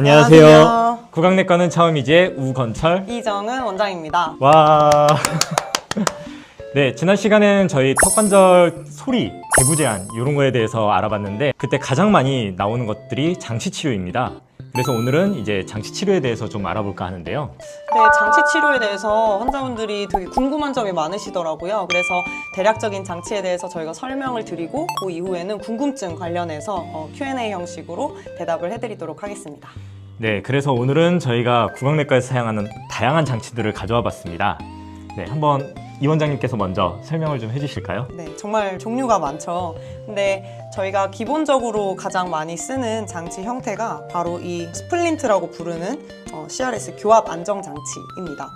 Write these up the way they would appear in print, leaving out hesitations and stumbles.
안녕하세요. 안녕하세요. 구강내과는 처음이지의 우건철. 이정은 원장입니다. 와. 네, 지난 시간에는 저희 턱관절 소리, 개부 제한 이런 거에 대해서 알아봤는데 그때 가장 많이 나오는 것들이 장치 치료입니다. 그래서 오늘은 이제 장치 치료에 대해서 좀 알아볼까 하는데요. 네, 장치 치료에 대해서 환자분들이 되게 궁금한 점이 많으시더라고요. 그래서 대략적인 장치에 대해서 저희가 설명을 드리고 그 이후에는 궁금증 관련해서 Q&A 형식으로 대답을 해드리도록 하겠습니다. 네, 그래서 오늘은 저희가 구강내과에서 사용하는 다양한 장치들을 가져와 봤습니다. 네, 한번 이 원장님께서 먼저 설명을 좀 해주실까요? 네, 정말 종류가 많죠. 근데 저희가 기본적으로 가장 많이 쓰는 장치 형태가 바로 이 스플린트라고 부르는 CRS 교합 안정 장치입니다.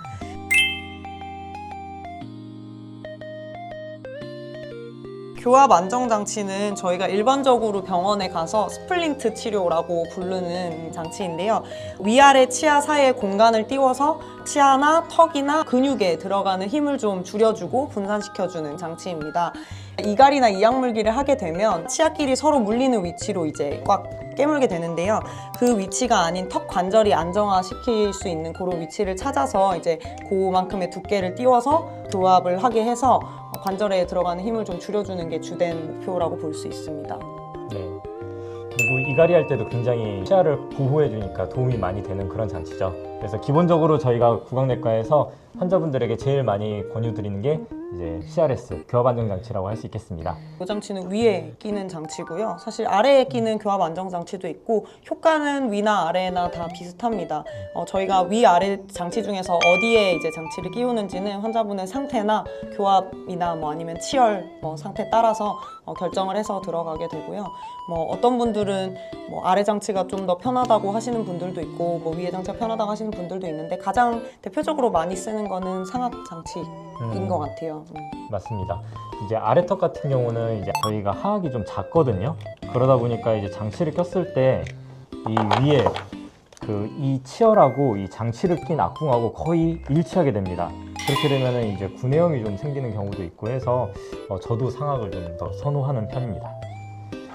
교합 안정 장치는 저희가 일반적으로 병원에 가서 스플린트 치료라고 부르는 장치인데요. 위아래 치아 사이에 공간을 띄워서 치아나 턱이나 근육에 들어가는 힘을 좀 줄여주고 분산시켜주는 장치입니다. 이갈이나 이악물기를 하게 되면 치아끼리 서로 물리는 위치로 이제 꽉 깨물게 되는데요. 그 위치가 아닌 턱 관절이 안정화시킬 수 있는 그런 위치를 찾아서 이제 그만큼의 두께를 띄워서 교합을 하게 해서 관절에 들어가는 힘을 좀 줄여주는 게 주된 목표라고 볼 수 있습니다. 네. 그리고 이갈이 할 때도 굉장히 치아를 보호해 주니까 도움이 많이 되는 그런 장치죠. 그래서 기본적으로 저희가 구강내과에서 환자분들에게 제일 많이 권유드리는 게 이제 CRS 교합 안정 장치라고 할 수 있겠습니다. 이 장치는 위에 끼는 장치고요. 사실 아래에 끼는 교합 안정 장치도 있고 효과는 위나 아래나 다 비슷합니다. 저희가 위 아래 장치 중에서 어디에 이제 장치를 끼우는지는 환자분의 상태나 교합이나 아니면 치열 상태 따라서 결정을 해서 들어가게 되고요. 어떤 분들은 아래 장치가 좀 더 편하다고 하시는 분들도 있고 위에 장치가 편하다고 하시는 분들도 있는데 가장 대표적으로 많이 쓰는 거는 상악 장치인 것 같아요. 맞습니다. 이제 아래턱 같은 경우는 이제 저희가 하악이 좀 작거든요. 그러다 보니까 이제 장치를 꼈을 때 이 위에 이 치열하고 이 장치를 낀 악궁하고 거의 일치하게 됩니다. 그렇게 되면은 이제 구내염이 좀 생기는 경우도 있고 해서 저도 상악을 좀 더 선호하는 편입니다.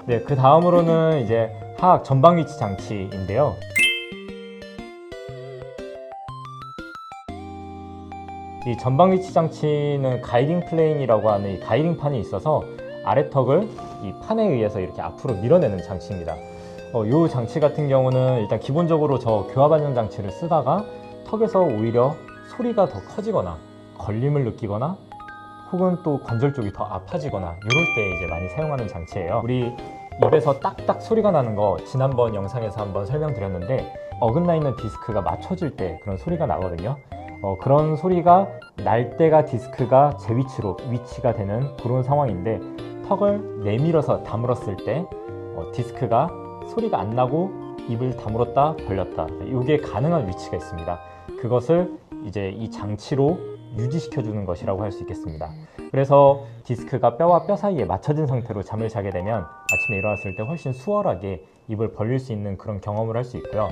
네, 그 다음으로는 이제 하악 전방 위치 장치인데요. 이 전방 위치 장치는 가이딩 플레인이라고 하는 이 가이딩판이 있어서 아래턱을 이 판에 의해서 이렇게 앞으로 밀어내는 장치입니다. 이 장치 같은 경우는 일단 기본적으로 저 교합 안정 장치를 쓰다가 턱에서 오히려 소리가 더 커지거나 걸림을 느끼거나 혹은 또 관절 쪽이 더 아파지거나 이럴 때 이제 많이 사용하는 장치예요. 우리 입에서 딱딱 소리가 나는 거 지난번 영상에서 한번 설명드렸는데 어긋나 있는 디스크가 맞춰질 때 그런 소리가 나거든요. 그런 소리가 날 때가 디스크가 제 위치가 되는 그런 상황인데 턱을 내밀어서 다물었을 때 디스크가 소리가 안 나고 입을 다물었다 벌렸다 이게 가능한 위치가 있습니다. 그것을 이제 이 장치로 유지시켜주는 것이라고 할 수 있겠습니다. 그래서 디스크가 뼈와 뼈 사이에 맞춰진 상태로 잠을 자게 되면 아침에 일어났을 때 훨씬 수월하게 입을 벌릴 수 있는 그런 경험을 할 수 있고요.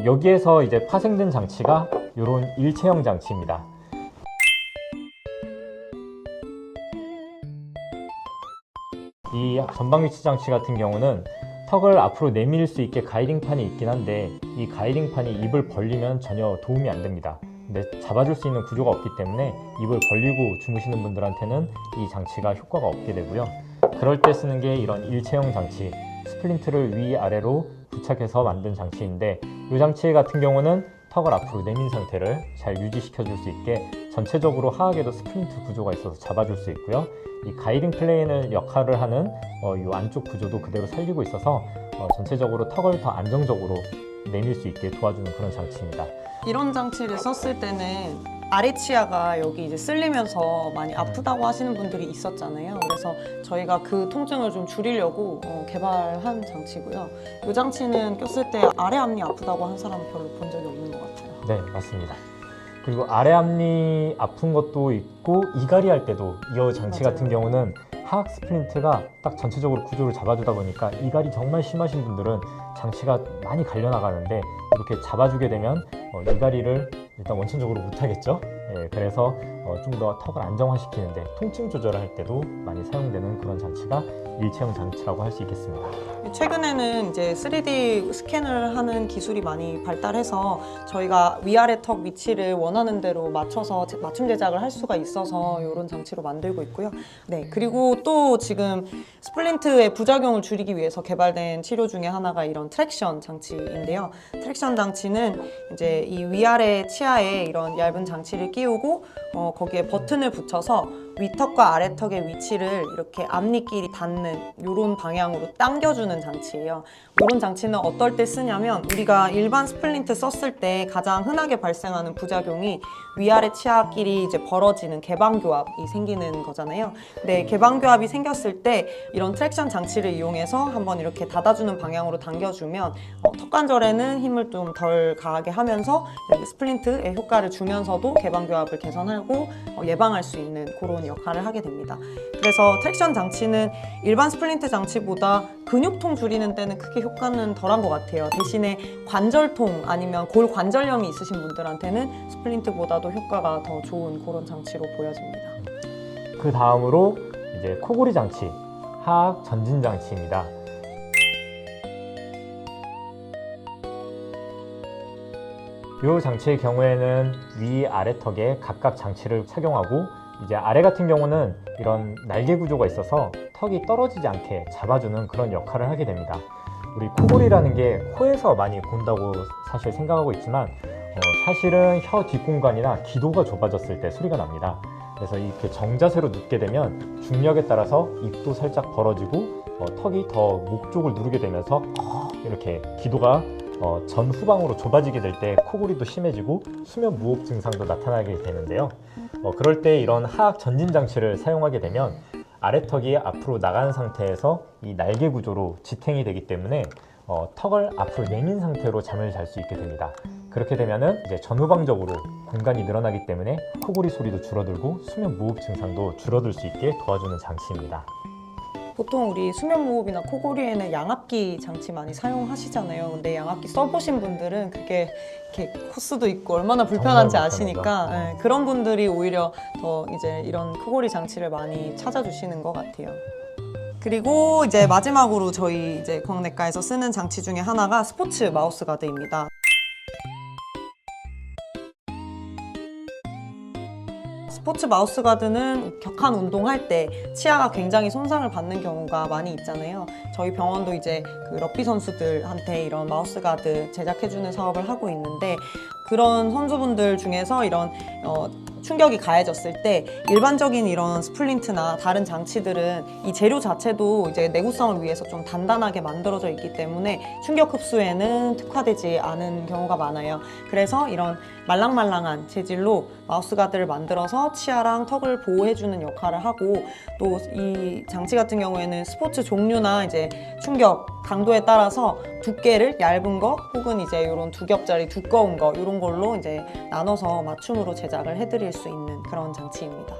여기에서 이제 파생된 장치가 이런 일체형 장치입니다. 이 전방 위치 장치 같은 경우는 턱을 앞으로 내밀 수 있게 가이딩판이 있긴 한데 이 가이딩판이 입을 벌리면 전혀 도움이 안 됩니다. 근데 잡아줄 수 있는 구조가 없기 때문에 입을 벌리고 주무시는 분들한테는 이 장치가 효과가 없게 되고요. 그럴 때 쓰는 게 이런 일체형 장치, 스플린트를 위아래로 부착해서 만든 장치인데 이 장치 같은 경우는 턱을 앞으로 내민 상태를 잘 유지시켜 줄 수 있게 전체적으로 하악에도 스플린트 구조가 있어서 잡아줄 수 있고요. 이 가이딩 플레인을 역할을 하는 이 안쪽 구조도 그대로 살리고 있어서 전체적으로 턱을 더 안정적으로 내밀 수 있게 도와주는 그런 장치입니다. 이런 장치를 썼을 때는 아래 치아가 여기 이제 쓸리면서 많이 아프다고 하시는 분들이 있었잖아요. 그래서 저희가 그 통증을 좀 줄이려고 개발한 장치고요. 이 장치는 꼈을 때 아래 앞니 아프다고 한 사람은 별로 본 적이 없는 것 같아요. 네, 맞습니다. 그리고 아래 앞니 아픈 것도 있고 이갈이 할 때도 이 장치 맞아요. 같은 경우는 하악 스플린트가 딱 전체적으로 구조를 잡아주다 보니까 이갈이 정말 심하신 분들은 장치가 많이 갈려나가는데 이렇게 잡아주게 되면 이갈이를 일단 원천적으로 못하겠죠. 예, 그래서 좀 더 턱을 안정화시키는데 통증 조절을 할 때도 많이 사용되는 그런 장치가 일체형 장치라고 할 수 있겠습니다. 최근에는 이제 3D 스캔을 하는 기술이 많이 발달해서 저희가 위아래 턱 위치를 원하는 대로 맞춰서 맞춤 제작을 할 수가 있어서 이런 장치로 만들고 있고요. 네, 그리고 또 지금 스플린트의 부작용을 줄이기 위해서 개발된 치료 중에 하나가 이런 트랙션 장치인데요. 트랙션 장치는 이제 이 위아래 치아에 이런 얇은 장치를 끼우고 거기에 버튼을 붙여서 위턱과 아래턱의 위치를 이렇게 앞니끼리 닿는 이런 방향으로 당겨주는 장치예요. 이런 장치는 어떨 때 쓰냐면 우리가 일반 스플린트 썼을 때 가장 흔하게 발생하는 부작용이 위아래 치아끼리 이제 벌어지는 개방교합이 생기는 거잖아요. 근데 개방교합이 생겼을 때 이런 트랙션 장치를 이용해서 한번 이렇게 닫아주는 방향으로 당겨주면 턱관절에는 힘을 좀 덜 가하게 하면서 스플린트의 효과를 주면서도 개방교합을 개선하고 예방할 수 있는 그런 역할을 하게 됩니다. 그래서 트랙션 장치는 일반 스플린트 장치보다 근육통 줄이는 데는 크게 효과는 덜한 것 같아요. 대신에 관절통 아니면 골관절염이 있으신 분들한테는 스플린트보다도 효과가 더 좋은 그런 장치로 보여집니다. 그 다음으로 이제 코골이 장치, 하악 전진 장치입니다. 이 장치의 경우에는 위, 아래 턱에 각각 장치를 착용하고 이제 아래 같은 경우는 이런 날개 구조가 있어서 턱이 떨어지지 않게 잡아주는 그런 역할을 하게 됩니다. 우리 코골이라는 게 코에서 많이 본다고 사실 생각하고 있지만 사실은 혀 뒷공간이나 기도가 좁아졌을 때 소리가 납니다. 그래서 이렇게 정자세로 눕게 되면 중력에 따라서 입도 살짝 벌어지고 턱이 더 목 쪽을 누르게 되면서 이렇게 기도가 전후방으로 좁아지게 될 때 코골이도 심해지고 수면 무호흡 증상도 나타나게 되는데요. 그럴 때 이런 하악 전진 장치를 사용하게 되면 아래턱이 앞으로 나간 상태에서 이 날개 구조로 지탱이 되기 때문에 턱을 앞으로 내민 상태로 잠을 잘 수 있게 됩니다. 그렇게 되면은 이제 전후방적으로 공간이 늘어나기 때문에 코골이 소리도 줄어들고 수면 무호흡 증상도 줄어들 수 있게 도와주는 장치입니다. 보통 우리 수면무호흡이나 코골이에는 양압기 장치 많이 사용하시잖아요. 근데 양압기 써보신 분들은 그게 이렇게 코스도 있고 얼마나 불편한지 아시니까 네, 그런 분들이 오히려 더 이제 이런 코골이 장치를 많이 찾아주시는 것 같아요. 그리고 이제 마지막으로 저희 이제 광내과에서 쓰는 장치 중에 하나가 스포츠 마우스 가드입니다. 스포츠 마우스 가드는 격한 운동할 때 치아가 굉장히 손상을 받는 경우가 많이 있잖아요. 저희 병원도 이제 그 럭비 선수들한테 이런 마우스 가드 제작해주는 사업을 하고 있는데 그런 선수분들 중에서 이런 충격이 가해졌을 때 일반적인 이런 스플린트나 다른 장치들은 이 재료 자체도 이제 내구성을 위해서 좀 단단하게 만들어져 있기 때문에 충격 흡수에는 특화되지 않은 경우가 많아요. 그래서 이런 말랑말랑한 재질로 마우스 가드를 만들어서 치아랑 턱을 보호해주는 역할을 하고 또 이 장치 같은 경우에는 스포츠 종류나 이제 충격 강도에 따라서 두께를 얇은 거 혹은 이제 이런 두 겹짜리 두꺼운 거 이런 걸로 이제 나눠서 맞춤으로 제작을 해드릴 수 있는 그런 장치입니다.